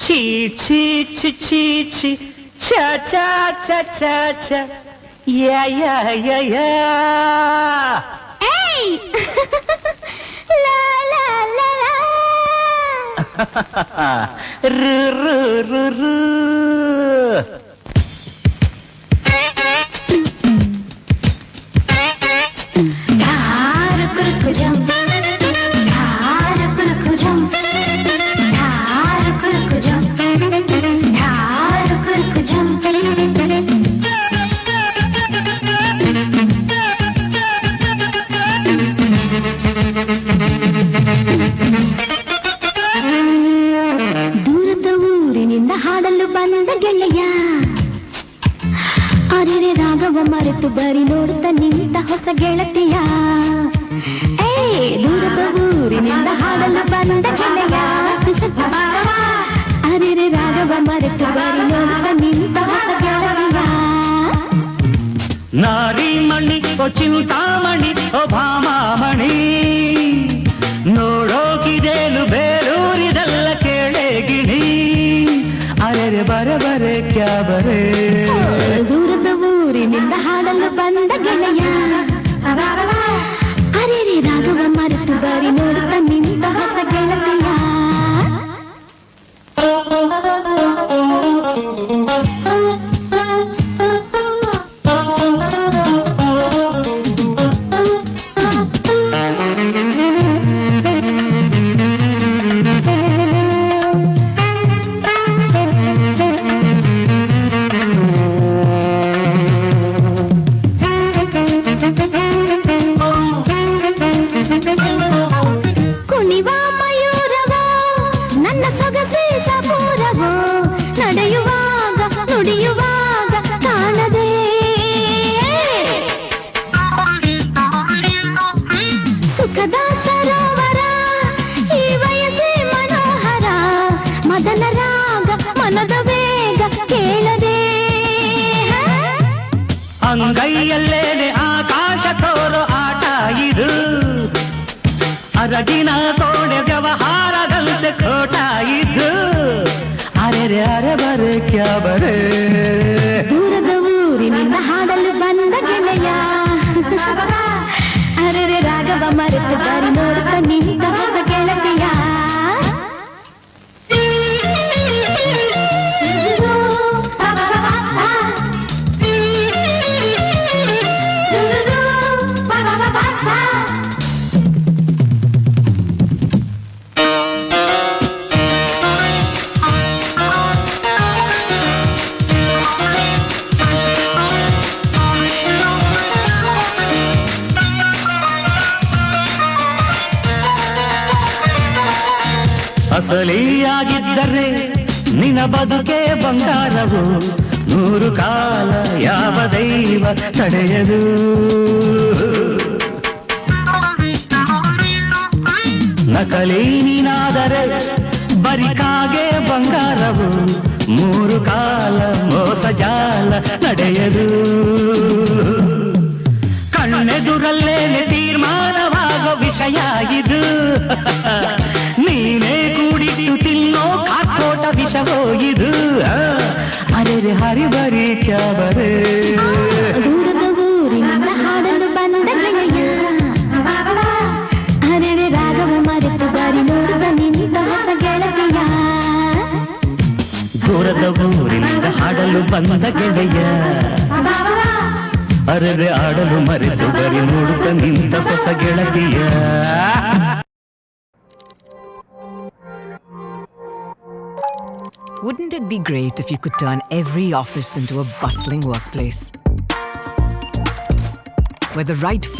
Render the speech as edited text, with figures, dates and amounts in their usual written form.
ಛೀ ಛೀ ಛೀ ಛೀ ಛೀ ಛ ಛ ಛ ಛ ಛ ಯಾ ಯಾ ಯಾ ಯಾ ಏಯ್ ಲಾ ಲಾ ಲಾ ಲಾ ರು ರು ರು ರು ಧಾರ ಕುರುಕುಜಂ ಧಾರ ಕುರುಕುಜಂ ಧಾರ ಕುರುಕುಜಂ ಧಾರ ಕುರುಕುಜಂ ದೂರದ ಊರಿನಿಂದ ಹಾಡಲು ಬಂದ ಗೆಳೆಯ ಅರೆ ರಾಗವ ಮರೆತು ಬರಿ ನೋಡುತ್ತಾ ನಿಂತ ಹೊಸ ಗೆಳತಿಯ ಏ ದೂರದ ಊರಿನಿಂದ ಹಾಡಲು ಬಂದ ಗೆಳೆಯ ಅರೆ ರಾಗವ ಮರೆತು ಬರಿ ನೋಡುತ್ತಾ ನಿಂತ ಹೊಸ ಗೆಳತಿಯ ನಾರಿ ಮಣಿ ಓ ಚಿಂತಾಮಣಿ ಓ ಭಾಮಾಮಣಿ ನೋಡೋಕಿದೇನು ಬೇರೂರಿದಲ್ಲ ಕೇಳೆ ಗಿಣಿ ಅರೆ ಬರೆ ಬರೆ ಕ್ಯಾ ಬರೆ ದೂರದ ಊರಿನಿಂದ ಹಾಡಲು ಬಂದ ಗೆಳೆಯ ಅರೆ ರಾಗವ ಮರೆತು ಬರಿ ನೋಡುತ್ತಾ ನಿಂತ ಹೊಸ ಗೆಳತಿಯ ಕುಣಿವ ಮಯೂರವೋ ನನ್ನ ಸೊಗಸೆ ಸಪೂರವೋ ನಡೆಯುವಾಗ ನುಡಿಯುವಾಗ ಕಾಣದೆ ಸುಖದ ಸರೋವರ ಈ ವಯಸ್ಸೇ ಮನೋಹರ ಮದನ ರಾಗ ಮನದ ವೇಗ ಕೇಳದೆ ಅಂಗೈಯಲ್ಲೇನೆ ಆಕಾಶ ತೋರೋ ಆಟ ಇದು ಅರಗಿನ ಕೋಣೆ ವ್ಯವಹಾರದಂತೆ ಖೋಟ ಇದು ಅರೆ ಅರೆ ಬರೆ ಕ್ಯಾ ಬರೆ ದೂರದ ಊರಿನಿಂದ ಹಾಡಲು ಬಂದ ಗೆಳೆಯ ಅರೆ ರಾಗವ ಮರೆತು ಬರಿ ನೋಡುತ್ತಾ ನಿಂತ ಹೊಸ ಗೆಳತಿಯ ಅಸಲಿಯಾಗಿದ್ದರೆ ನಿನ ಬದುಕೆ ಬಂಗಾರವು ನೂರು ಕಾಲ ಯಾವ ದೈವ ತಡೆಯದು ನಕಲಿ ನೀನಾದರೆ ಬರಿಕಾಗೆ ಬಂಗಾರವು ಮೂರು ಕಾಲ ಮೋಸ ಜಾಲ ನಡೆಯದು ಕಣ್ಣೆದುರಲ್ಲೇನೆ ತೀರ್ಮಾನವಾಗೋ ವಿಷಯ ಇದು ನೀನೇ ಕೂಡಿಟ್ಟು ತಿನ್ನೋ ಕಾಕೋಟ ವಿಷವೋ ಇದು ಅರೆ ಹರಿ ಬರಿ ಕ್ಯಾ ಬರೆ ದೂರದ ಊರಿನಿಂದ ಹಾಡಲು ಬಂದ ಗೆಳೆಯ ಅರೆ ರಾಗವ ಮರೆತು ಬರಿ ನೋಡುತ್ತಾ ನಿಂತ ಹೊಸ ಗೆಳತಿಯ ದೂರದ ಊರಿನಿಂದ ಹಾಡಲು ಬಂದ ಗೆಳೆಯ ಅರೆ ಆಡಲು ಮರೆತು ಬರಿ ನೋಡುತ್ತಾ ನಿಂತ ಹೊಸ ಗೆಳತಿಯ Wouldn't it be great if you could turn every office into a bustling workplace? Where the right fit